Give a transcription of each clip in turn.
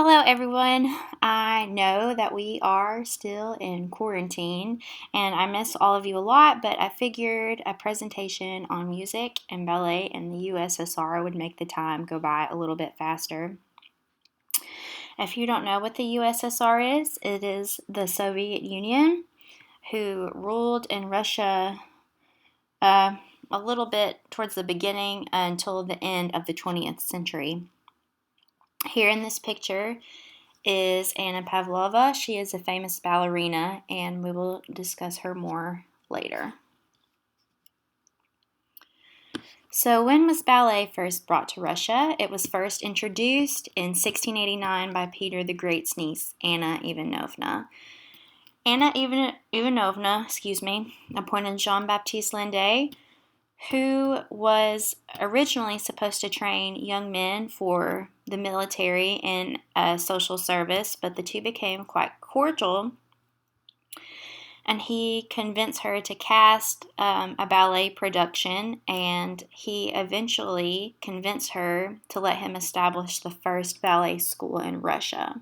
Hello, everyone. I know that we are still in quarantine and I miss all of you a lot, but I figured a presentation on music and ballet in the USSR would make the time go by a little bit faster. If you don't know what the USSR is, it is the Soviet Union who ruled in Russia uh, a little bit towards the beginning until the end of the 20th century. Here in this picture is Anna Pavlova. She is a famous ballerina, and we will discuss her more later. So, when was ballet first brought to Russia? It was first introduced in 1689 by Peter the Great's niece, Anna Ivanovna. Anna Ivanovna, appointed Jean-Baptiste Landais, who was originally supposed to train young men for the military and social service, but the two became quite cordial, and he convinced her to cast a ballet production, and he eventually convinced her to let him establish the first ballet school in Russia.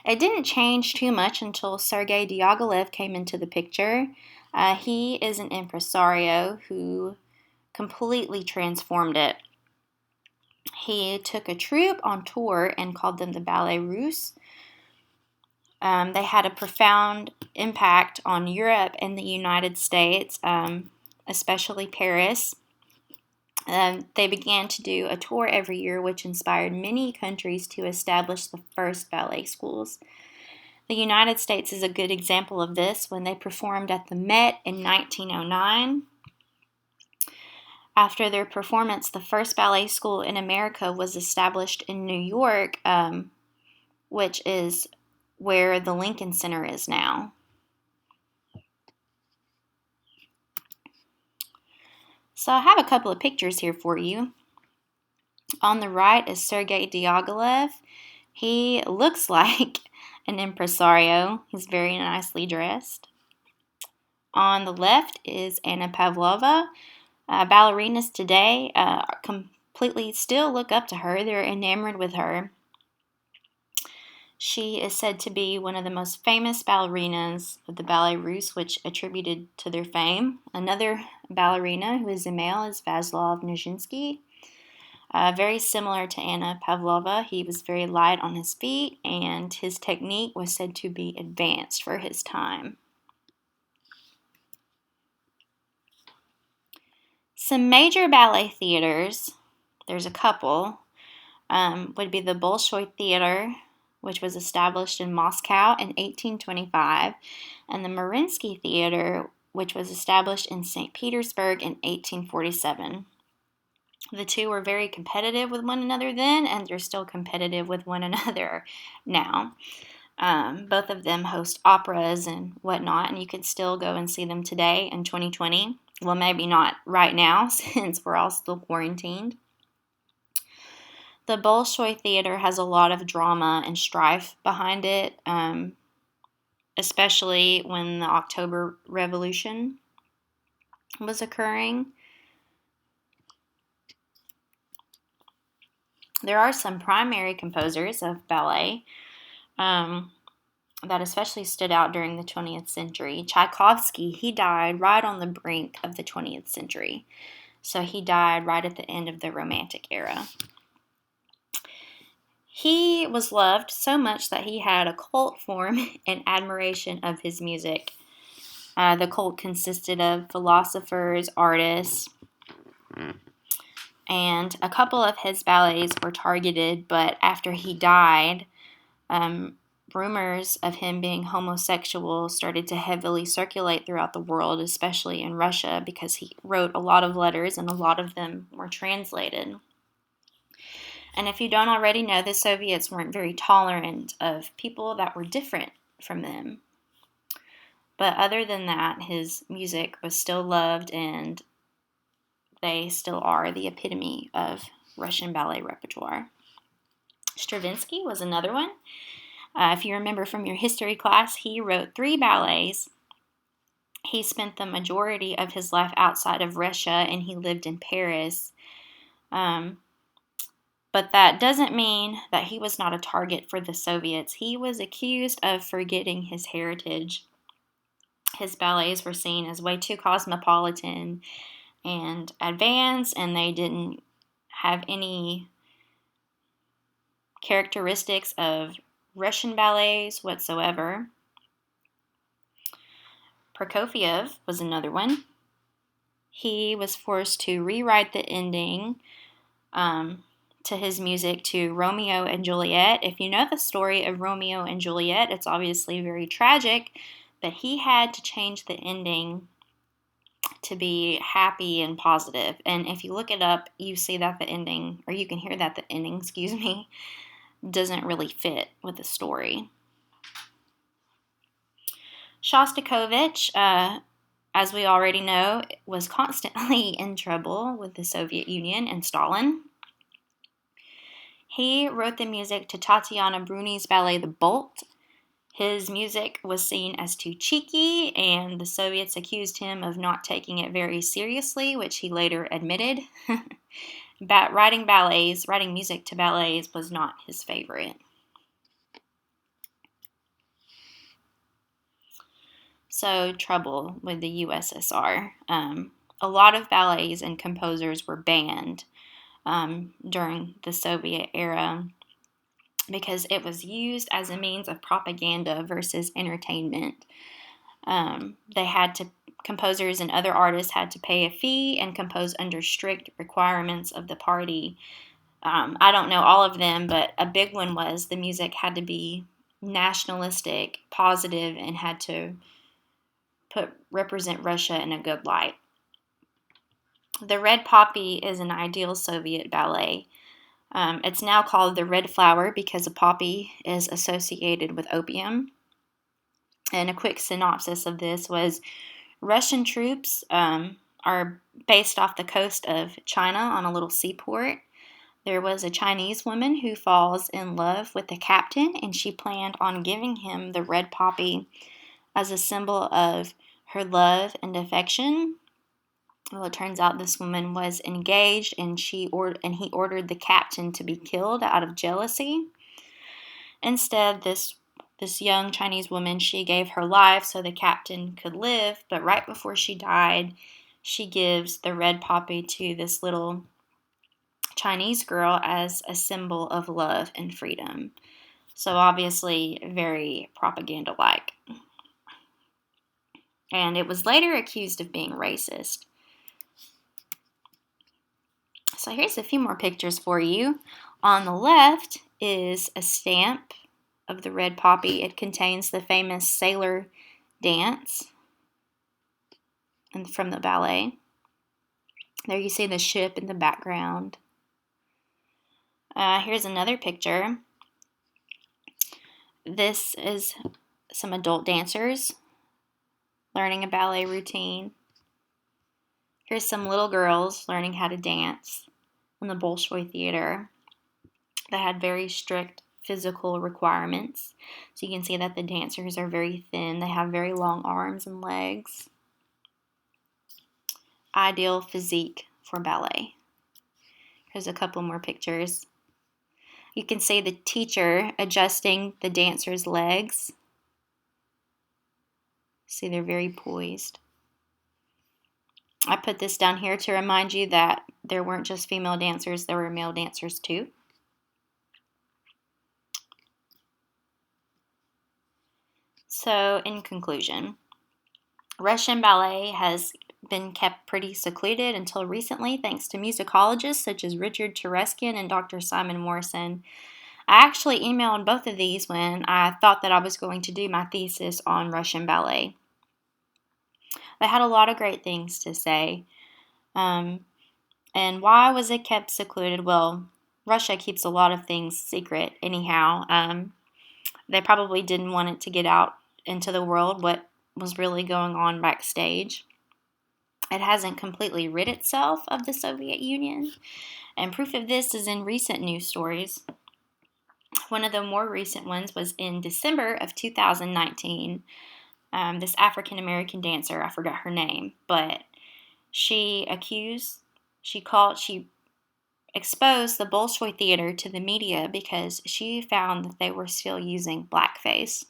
It didn't change too much until Sergei Diaghilev came into the picture. He is an impresario who completely transformed it. He took a troupe on tour and called them the Ballet Russe. They had a profound impact on Europe and the United States, especially Paris. They began to do a tour every year, which inspired many countries to establish the first ballet schools. The United States is a good example of this when they performed at the Met in 1909. After their performance, the first ballet school in America was established in New York, which is where the Lincoln Center is now. So I have a couple of pictures here for you. On the right is Sergei Diaghilev. He looks like an impresario. He's very nicely dressed. On the left is Anna Pavlova. Ballerinas today completely still look up to her. They're enamored with her. She is said to be one of the most famous ballerinas of the Ballet Russe, which attributed to their fame. Another ballerina who is a male is Vaslav Nijinsky. Very similar to Anna Pavlova, he was very light on his feet, and his technique was said to be advanced for his time. Some major ballet theaters, there's a couple, would be the Bolshoi Theater, which was established in Moscow in 1825, and the Mariinsky Theater, which was established in St. Petersburg in 1847. The two were very competitive with one another then, and they're still competitive with one another now. Both of them host operas and whatnot, and you can still go and see them today in 2020. Well, maybe not right now, since we're all still quarantined. The Bolshoi Theater has a lot of drama and strife behind it, especially when the October Revolution was occurring. There are some primary composers of ballet that especially stood out during the 20th century. Tchaikovsky, he died right on the brink of the 20th century. So he died right at the end of the Romantic era. He was loved so much that he had a cult form in admiration of his music. The cult consisted of philosophers, artists, and a couple of his ballets were targeted, but after he died, rumors of him being homosexual started to heavily circulate throughout the world, especially in Russia, because he wrote a lot of letters and a lot of them were translated. And if you don't already know, the Soviets weren't very tolerant of people that were different from them. But other than that, his music was still loved, and they still are the epitome of Russian ballet repertoire. Stravinsky was another one. If you remember from your history class, he wrote 3 ballets. He spent the majority of his life outside of Russia, and he lived in Paris. But that doesn't mean that he was not a target for the Soviets. He was accused of forgetting his heritage. His ballets were seen as way too cosmopolitan and advanced, and they didn't have any characteristics of Russian ballets whatsoever. Prokofiev was another one. He was forced to rewrite the ending to his music to Romeo and Juliet. If you know the story of Romeo and Juliet, it's obviously very tragic, but he had to change the ending to be happy and positive. And if you look it up, you see that the ending, or you can hear that the ending, doesn't really fit with the story. Shostakovich, as we already know, was constantly in trouble with the Soviet Union and Stalin. He wrote the music to Tatiana Bruni's ballet The Bolt. His music was seen as too cheeky, and the Soviets accused him of not taking it very seriously, which he later admitted. Writing music to ballets was not his favorite. So, trouble with the USSR. A lot of ballets and composers were banned during the Soviet era because it was used as a means of propaganda versus entertainment. Composers and other artists had to pay a fee and compose under strict requirements of the party. I don't know all of them, but a big one was the music had to be nationalistic, positive, and had to represent Russia in a good light. The Red Poppy is an ideal Soviet ballet. It's now called the Red Flower because a poppy is associated with opium. And a quick synopsis of this was Russian troops are based off the coast of China on a little seaport. There was a Chinese woman who falls in love with the captain, and she planned on giving him the red poppy as a symbol of her love and affection. Well, it turns out this woman was engaged, and he ordered the captain to be killed out of jealousy. Instead, this young Chinese woman, she gave her life so the captain could live, but right before she died, she gives the red poppy to this little Chinese girl as a symbol of love and freedom. So obviously very propaganda-like. And it was later accused of being racist. So here's a few more pictures for you. On the left is a stamp of the red poppy. It contains the famous sailor dance and from the ballet. There you see the ship in the background. Here's another picture. This is some adult dancers learning a ballet routine. Here's some little girls learning how to dance in the Bolshoi Theater. They had very strict physical requirements. So you can see that the dancers are very thin. They have very long arms and legs. Ideal physique for ballet. Here's a couple more pictures. You can see the teacher adjusting the dancer's legs. See, they're very poised. I put this down here to remind you that there weren't just female dancers, there were male dancers too. So, in conclusion, Russian ballet has been kept pretty secluded until recently thanks to musicologists such as Richard Tereskin and Dr. Simon Morrison. I actually emailed both of these when I thought that I was going to do my thesis on Russian ballet. They had a lot of great things to say. And why was it kept secluded? Well, Russia keeps a lot of things secret anyhow. They probably didn't want it to get out into the world what was really going on backstage. It hasn't completely rid itself of the Soviet Union, and proof of this is in recent news stories. One of the more recent ones was in December of 2019. This African American dancer, I forgot her name, but she exposed the Bolshoi Theater to the media because she found that they were still using blackface,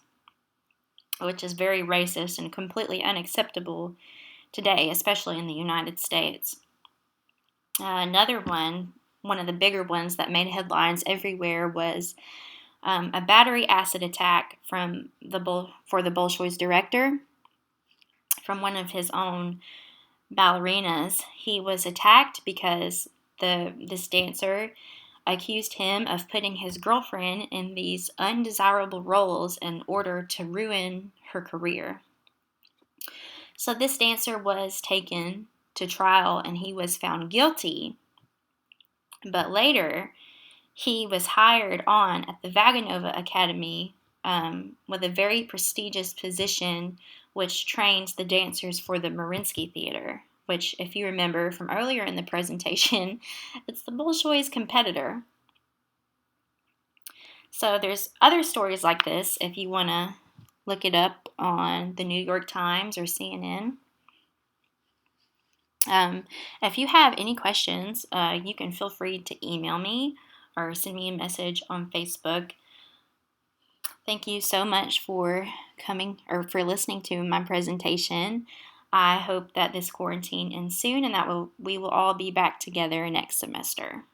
which is very racist and completely unacceptable today, especially in the United States. Another one of the bigger ones that made headlines everywhere, was a battery acid attack for the Bolshoi's director, from one of his own ballerinas. He was attacked because this dancer accused him of putting his girlfriend in these undesirable roles in order to ruin her career. So this dancer was taken to trial and he was found guilty. But later, he was hired on at the Vaganova Academy with a very prestigious position, which trains the dancers for the Mariinsky Theater, which, if you remember from earlier in the presentation, it's the Bolshoi's competitor. So there's other stories like this if you want to look it up on the New York Times or CNN. If you have any questions, you can feel free to email me or send me a message on Facebook. Thank you so much for coming or for listening to my presentation. I hope that this quarantine ends soon and that we will all be back together next semester.